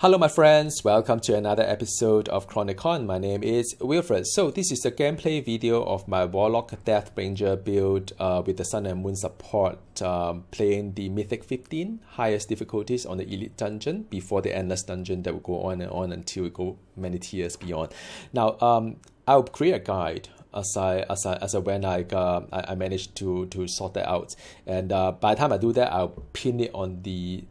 Hello my friends, welcome to another episode of Chronicon. My name is Wilfred. So this is a gameplay video of my Warlock Deathbringer build with the Sun and Moon support, playing the Mythic 15 highest difficulties on the Elite Dungeon before the Endless Dungeon that will go on and on until we go many tiers beyond. Now I'll create a guide as I managed to sort that out, and by the time I do that, I'll pin it on the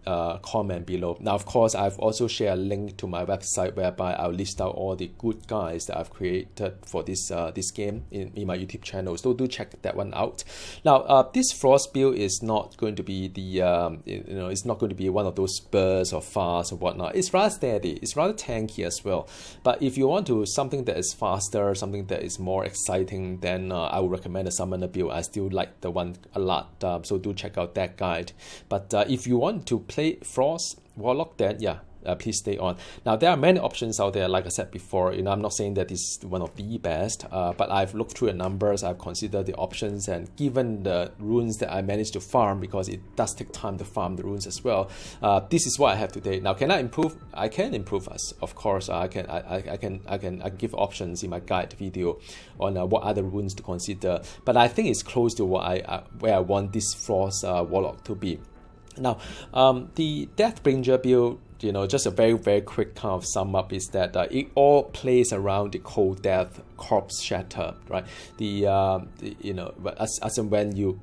comment below. Now of course I've also shared a link to my website whereby I'll list out all the good guides that I've created for this game in my YouTube channel, so do check that one out. Now this Frost build is not going to be the it's not going to be one of those bursts or fast or whatnot. It's rather steady, it's rather tanky as well, but if you want to something that is faster, something that is more exciting, then I would recommend a summoner build. I still like the one a lot, so do check out that guide. But if you want to play Frost Warlock, then yeah, please stay on. Now there are many options out there. Like I said before, I'm not saying that this is one of the best, but I've looked through the numbers, I've considered the options, and given the runes that I managed to farm, because it does take time to farm the runes as well, this is what I have today. Now can I improve? I can improve, of course. I can give options in my guide video on what other runes to consider, but I think it's close to what where I want this Frost Warlock to be. Now the Deathbringer build, just a very quick kind of sum up, is that it all plays around the cold death corpse shatter, right? As and when you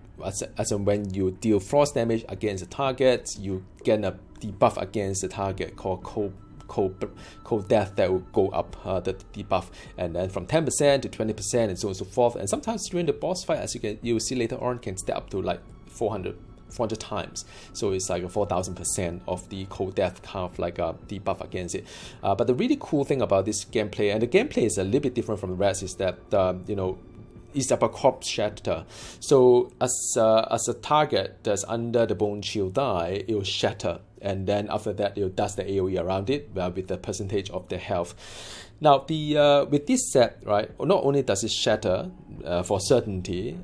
deal frost damage against a target, you get a debuff against the target called cold death that will go up the debuff, and then from 10% to 20% and so on and so forth. And sometimes during the boss fight, as you will see later on, can step up to like 400 times, so it's like a 4,000% of the cold death kind of like a debuff against it. But the really cool thing about this gameplay, and the gameplay is a little bit different from the rest, is that it's about corpse shatter. So as a target that's under the bone shield die, it will shatter, and then after that it will dust the AoE around it with the percentage of the health. Now with this set, right, not only does it shatter for certainty,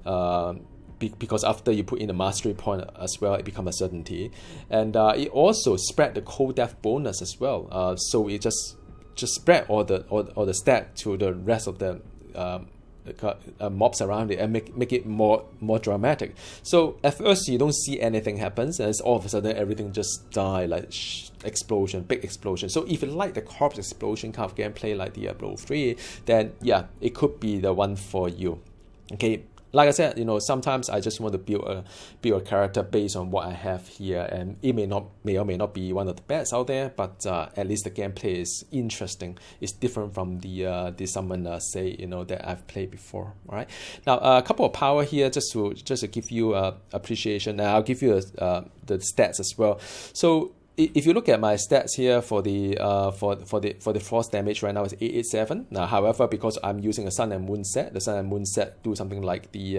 because after you put in a mastery point as well, it becomes a certainty, and it also spread the cold death bonus as well. So it just spread all the stat to the rest of the mobs around it and make it more dramatic. So at first you don't see anything happens, and all of a sudden everything just die, like explosion, big explosion. So if you like the corpse explosion kind of gameplay like Diablo 3, then yeah, it could be the one for you. Okay. Like I said, sometimes I just want to build a character based on what I have here, and it may or may not be one of the best out there, but at least the gameplay is interesting. It's different from the summon say that I've played before. All right. Now a couple of power here just to give you appreciation. Now I'll give you the stats as well. So if you look at my stats here for the frost damage right now is 887. Now, however, because I'm using a Sun and Moon set, the Sun and Moon set do something like the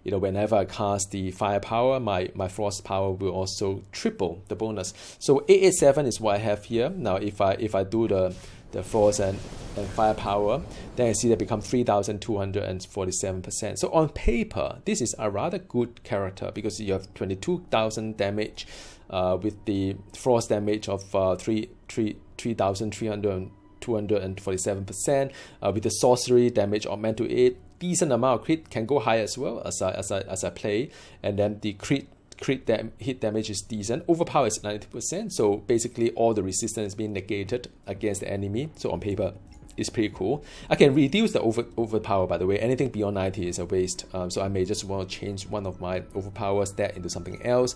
whenever I cast the firepower, my frost power will also triple the bonus. So 887 is what I have here. Now, if I do the frost and firepower, then I see that become 3,247%. So on paper, this is a rather good character because you have 22,000 damage with the frost damage of 3,247%, with the sorcery damage augment to 8, decent amount of crit, can go high as well as I play, and then the hit damage is decent. Overpower is 90%, so basically all the resistance is being negated against the enemy. So on paper, it's pretty cool. I can reduce the overpower, by the way. Anything beyond 90 is a waste, so I may just want to change one of my overpower stat into something else.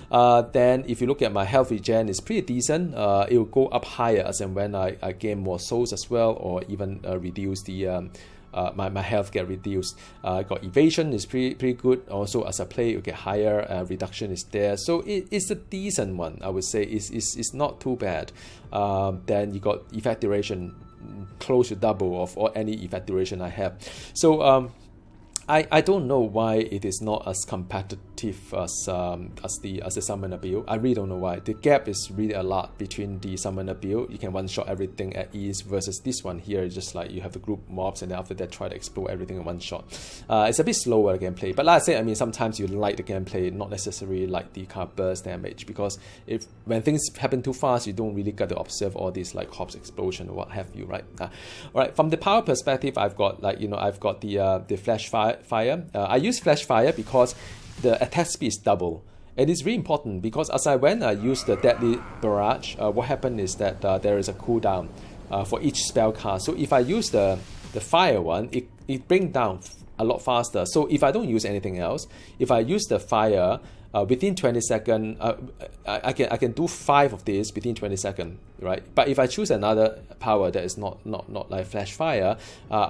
Then if you look at my health regen, it's pretty decent. It will go up higher as and when I gain more souls as well, or even reduce the my health get reduced. Got evasion is pretty good. Also as I play, you get higher. Reduction is there, so it's a decent one. I would say it's not too bad. Then you got effect duration close to double of any effect duration I have. So I don't know why it is not as competitive effective as the summoner build. I really don't know why. The gap is really a lot between the summoner build. You can one-shot everything at ease versus this one here. It's just like you have to group mobs and then after that try to explode everything in one shot. It's a bit slower gameplay. But like I said, I mean, sometimes you like the gameplay, not necessarily like the kind of burst damage, because when things happen too fast, you don't really get to observe all these like corpse explosion or what have you, right? All right. From the power perspective, I've got I've got the flash fire. I use flash fire because the attack speed is double. And it's really important because when I use the deadly barrage, what happened is that there is a cooldown for each spell cast. So if I use the fire one, it brings down a lot faster. So if I don't use anything else, if I use the fire within 20 seconds, I can do 5 of these within 20 seconds, right? But if I choose another power that is not like flash fire,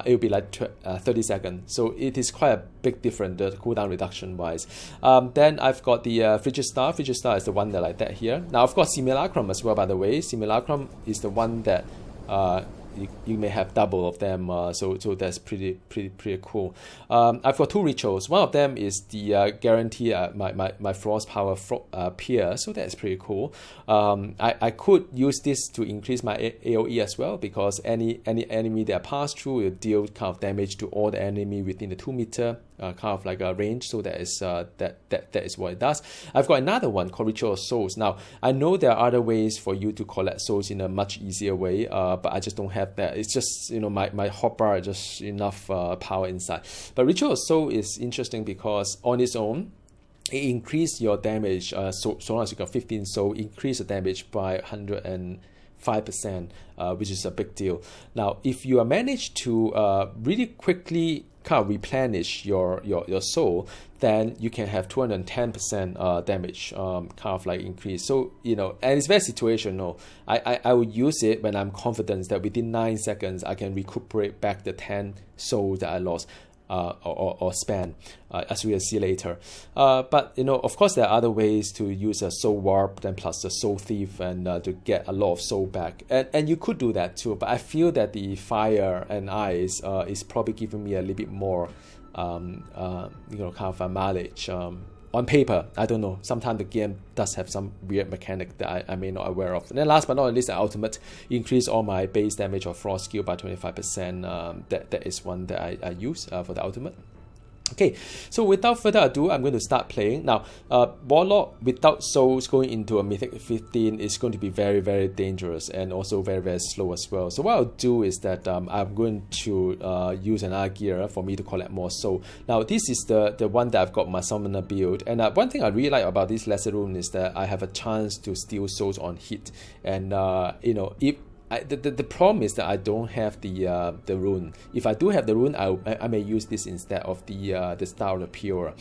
it will be like 30 seconds. So it is quite a big difference, the cooldown reduction wise. Then I've got the Frigid Star. Frigid Star is the one that I like that here. Now I've got Simulacrum as well, by the way. Simulacrum is the one that you may have double of them, so that's pretty cool. I've got 2 rituals. One of them is the guarantee my frost power peer, so that's pretty cool. I could use this to increase my AoE as well, because any enemy that I pass through will deal kind of damage to all the enemy within the 2 meter kind of like a range. So that is that is what it does. I've got another one called Ritual of Souls. Now I know there are other ways for you to collect souls in a much easier way, but I just don't have that. It's just my hotbar is just enough power inside. But Ritual of Soul is interesting because on its own, it increases your damage. So long as you got 15 soul, increase the damage by 105%, which is a big deal. Now, if you are managed to really quickly kind of replenish your soul, then you can have 210% damage kind of like increase. So and it's very situational. I will use it when I'm confident that within 9 seconds I can recuperate back the 10 souls that I lost. Or spend, as we will see later. But of course, there are other ways to use a soul warp, then plus the soul thief, and to get a lot of soul back. And you could do that too. But I feel that the fire and ice is probably giving me a little bit more, kind of a mileage. On paper, I don't know. Sometimes the game does have some weird mechanic that I may not aware of. And then last but not least, the ultimate increase all my base damage of frost skill by 25%. That is one that I use for the ultimate. Okay, so without further ado, I'm going to start playing. Now, Warlock without souls going into a Mythic 15 is going to be very, very dangerous and also very, very slow as well. So what I'll do is that I'm going to use another gear for me to collect more soul. Now, this is the one that I've got my summoner build. And one thing I really like about this lesser rune is that I have a chance to steal souls on hit. And, if the problem is that I don't have the rune. If I do have the rune, I may use this instead of the Star of the Pure.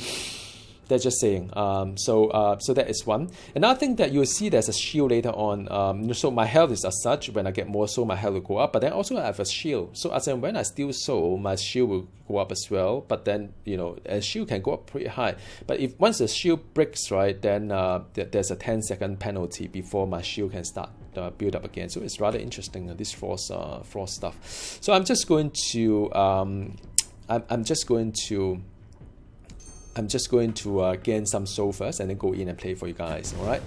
That's just saying. So that is one. Another thing that you'll see, there's a shield later on. So my health is as such. When I get more soul, my health will go up. But then also I have a shield. So as in when I steal soul, my shield will go up as well. But then a shield can go up pretty high. But if once the shield breaks, right, then there's a 10-second penalty before my shield can start build up again. So it's rather interesting, this frost stuff. So I'm just going to I'm just going to gain some soul first and then go in and play for you guys. All right.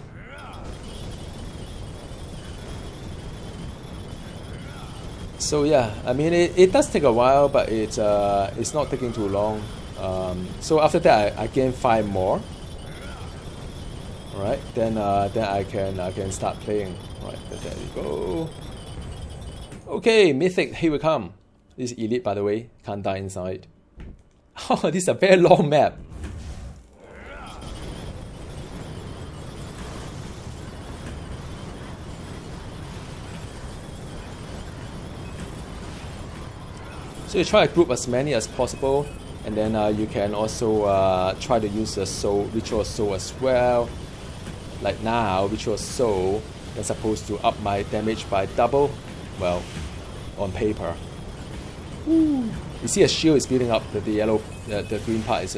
So yeah, I mean it does take a while, but it's not taking too long. So after that, I gain 5 more. All right, then I can start playing. All right, there we go. Okay, Mythic, here we come. This is Elite, by the way. Can't die inside. Oh, this is a very long map. So you try to group as many as possible, and then you can also try to use the Ritual Soul as well. Like now, Ritual Soul is supposed to up my damage by double. Well, on paper. Woo. You see a shield is building up. The yellow, the green part is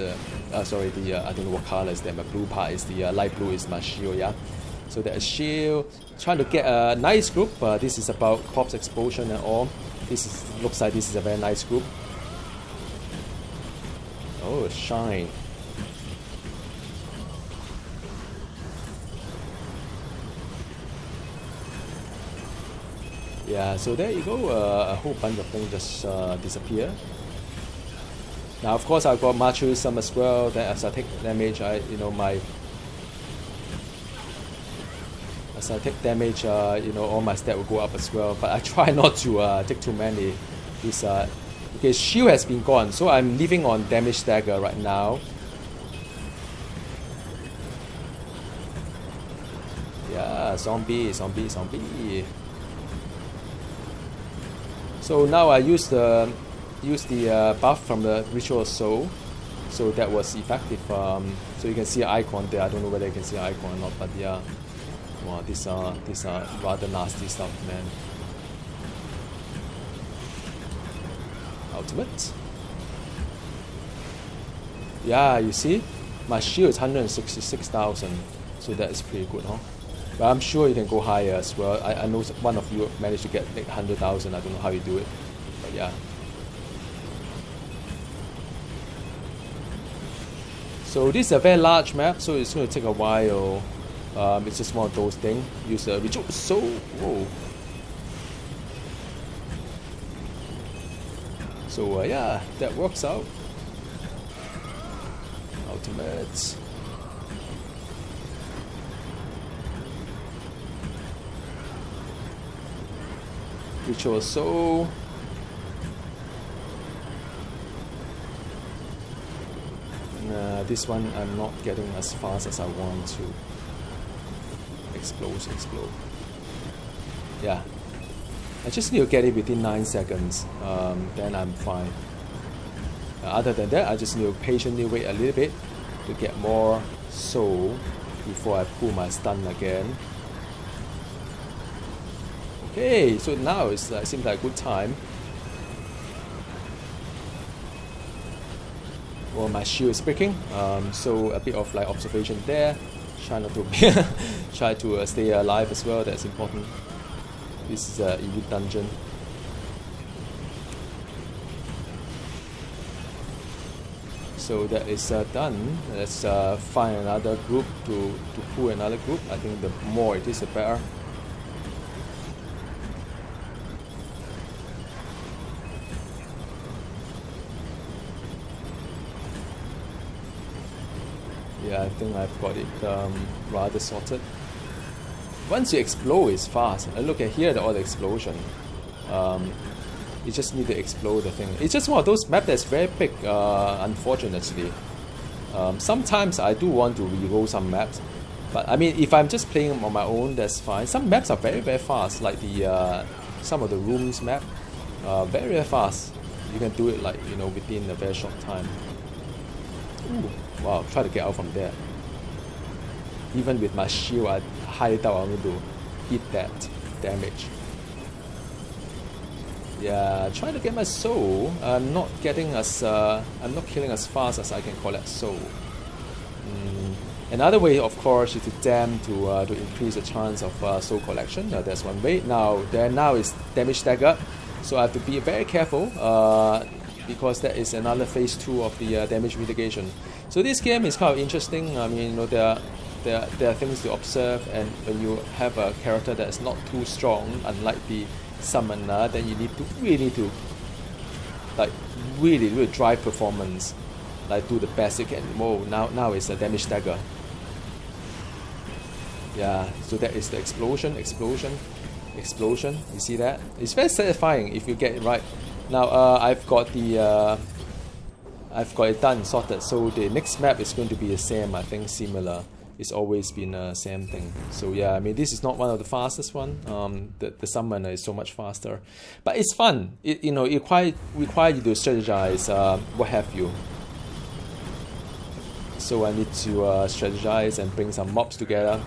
sorry, I don't know what color is there. My blue part is the light blue is my shield. Yeah. So there's a shield. Trying to get a nice group. This is about corpse explosion and all. Looks like this is a very nice group. Oh, shine. Yeah, so there you go. A whole bunch of things just disappear. Now, of course, I've got Machuism as well. That as I take damage, as I take damage, all my stat will go up as well. But I try not to take too many. Okay, shield has been gone, so I'm leaving on damage stagger right now. Yeah, zombie. So now I use the buff from the Ritual Soul, so that was effective. So you can see an icon there. I don't know whether you can see an icon or not, but yeah. Wow, these are rather nasty stuff, man. Ultimate. Yeah, you see, my shield is 166,000, so that is pretty good, huh? But I'm sure you can go higher as well. I know one of you managed to get like 100,000. I don't know how you do it, but yeah. So this is a very large map, so it's going to take a while. It's just one of those things. Use a ritual. So whoa. So yeah, that works out. Ultimates. Ritual Soul. Nah, this one I'm not getting as fast as I want to. Explode. Yeah. I just need to get it within 9 seconds. Then I'm fine. Other than that, I just need to patiently wait a little bit to get more soul before I pull my stun again. Okay, so now it seems like a good time. Well, my shield is breaking, so a bit of like observation there. Try not to try to stay alive as well. That's important. This is an elite dungeon. So that is done. Let's find another group to pull another group. I think the more it is, the better. Yeah, I think I've got it rather sorted. Once you explode, it's fast. Look at here, all the explosion. You just need to explode the thing. It's just one of those maps that's very big, unfortunately. Sometimes I do want to reroll some maps, but I mean, if I'm just playing on my own, that's fine. Some maps are very, very fast, like the some of the rooms map, very, very fast. You can do it like within a very short time. Ooh, wow! Try to get out from there. Even with my shield, I highly doubt I'm going to hit that damage. Yeah, trying to get my soul. I'm not killing as fast as I can collect soul. Another way, of course, is to dam to increase the chance of soul collection. That's one way. Now is damage stagger, so I have to be very careful because that is another phase 2 of the damage mitigation. So this game is kind of interesting. I mean, there are things to observe, and when you have a character that's not too strong, unlike the summoner, then you need to really drive performance, like do the best you can. Whoa, now it's a damage stagger. Yeah, so that is the explosion. You see that? It's very satisfying if you get it right. Now I've got it done, sorted. So the next map is going to be the same. I think similar. It's always been the same thing. So yeah, I mean, this is not one of the fastest one. The summoner is so much faster, but it's fun. It require you to strategize, what have you. So I need to strategize and bring some mobs together.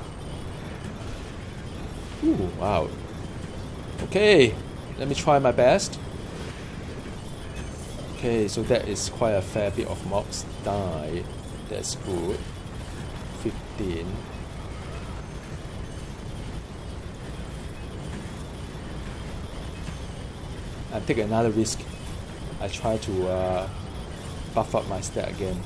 Ooh, wow. Okay, let me try my best. Okay, so that is quite a fair bit of mobs died. That's good. 15. I take another risk. I try to buff up my stat again.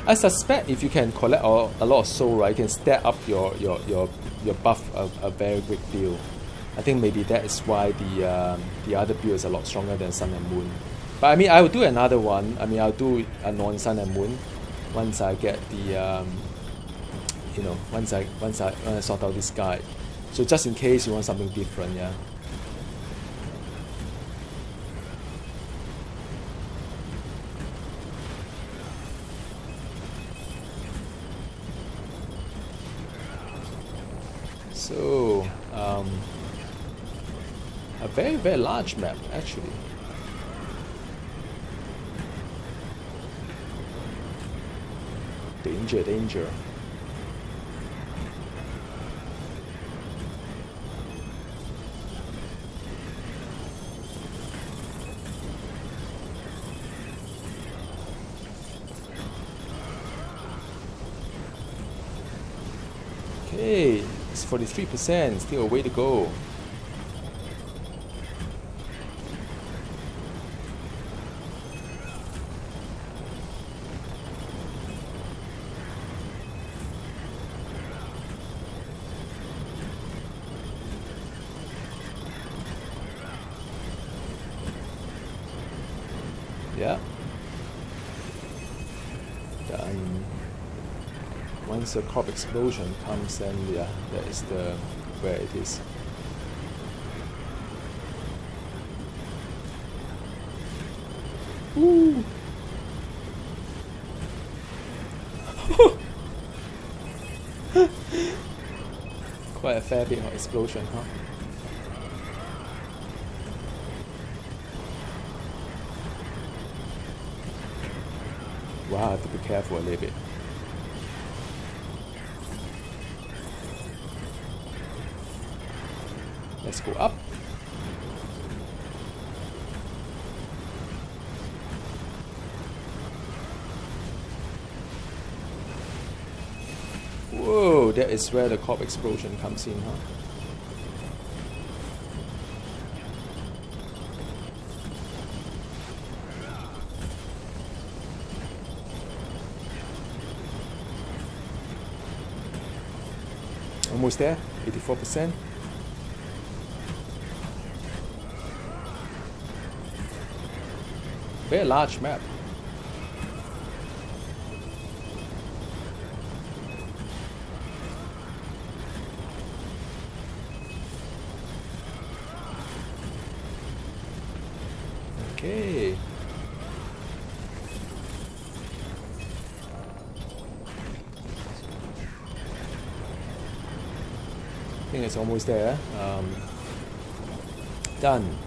I suspect if you can collect a lot of soul, right, you can stack up your buff a very big deal. I think maybe that is why the other build is a lot stronger than Sun and Moon. But I mean, I will do another one. I mean, I'll do a non-Sun and Moon once I get the you know, once I sort out this guide. So just in case you want something different, yeah. So a very large map actually. Danger. Okay, it's 43%, still a way to go. Yeah. Done. Once the crop explosion comes, then yeah, that is where it is. Woo! Quite a fair bit of explosion, huh? Wow, I have to be careful a little bit. Let's go up. Whoa, that is where the corp explosion comes in, huh? Almost there, 84%. Very large map. Okay. I think it's almost there. Done.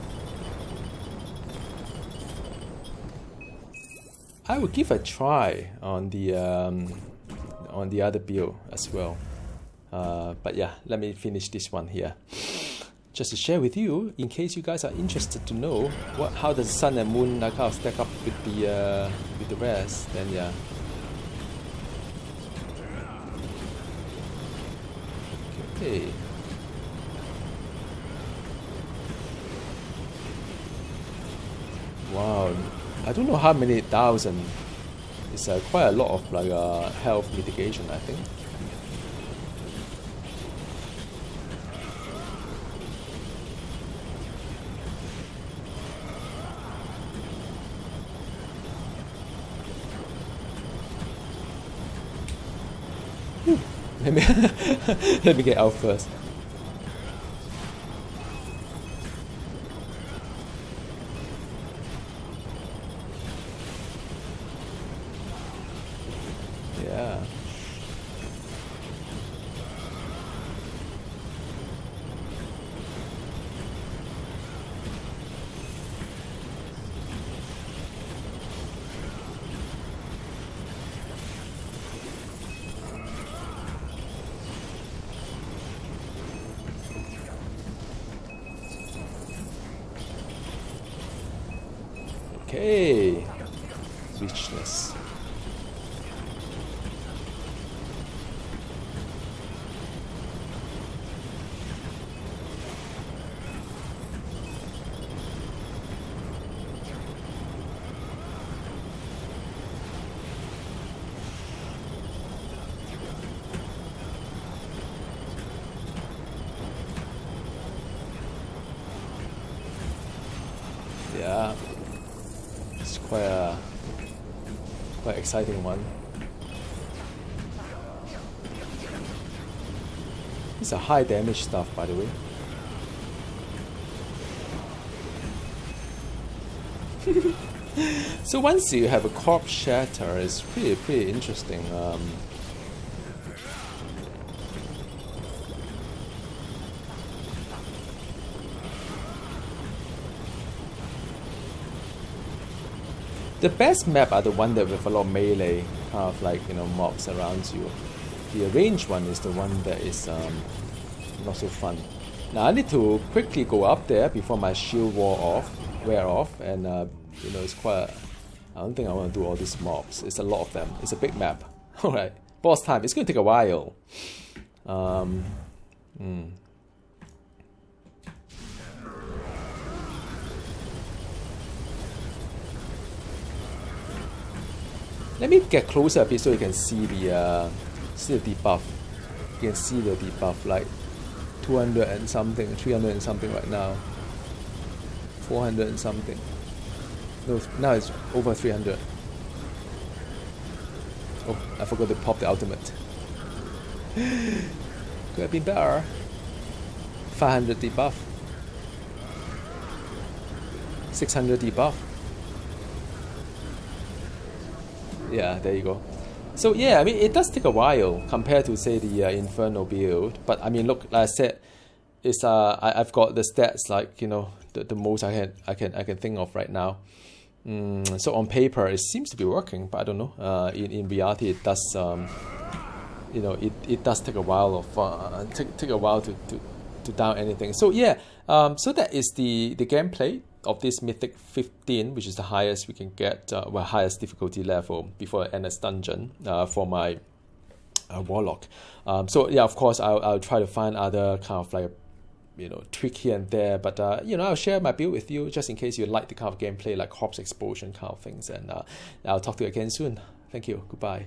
I will give a try on the other build as well. But yeah, let me finish this one here. Just to share with you, in case you guys are interested to know how does Sun and Moon like how stack up with the rest, then yeah. Okay. Wow, I don't know how many thousand. It's quite a lot of like health mitigation, I think. Let me get out first. Yeah. Okay, richness. Quite exciting one. These are high damage stuff, by the way. So once you have a corpse shatter, it's pretty interesting. The best map are the one that with a lot of melee, kind of like, you know, mobs around you. The range one is the one that is not so fun. Now I need to quickly go up there before my shield wear off, and you know, it's quite. I don't think I want to do all these mobs. It's a lot of them. It's a big map. All right, boss time. It's going to take a while. Let me get closer a bit so you can see the debuff. You can see the debuff, like 200 and something, 300 and something right now. 400 and something. No, now it's over 300. Oh, I forgot to pop the ultimate. Could have been better. 500 debuff. 600 debuff. Yeah, there you go. So yeah, I mean, it does take a while compared to, say, the Inferno build. But I mean, look, like I said, it's I've got the stats, like, you know, the most I can think of right now. So on paper, it seems to be working, but I don't know. In reality, it does. You know, it does take a while of take a while to down anything. So yeah, so that is the gameplay of this Mythic 15, which is the highest we can get, well, highest difficulty level before I end this dungeon for my Warlock. So yeah, of course, I'll try to find other kind of like, you know, tweak here and there, but you know, I'll share my build with you just in case you like the kind of gameplay like corpse explosion kind of things, and I'll talk to you again soon. Thank you. Goodbye.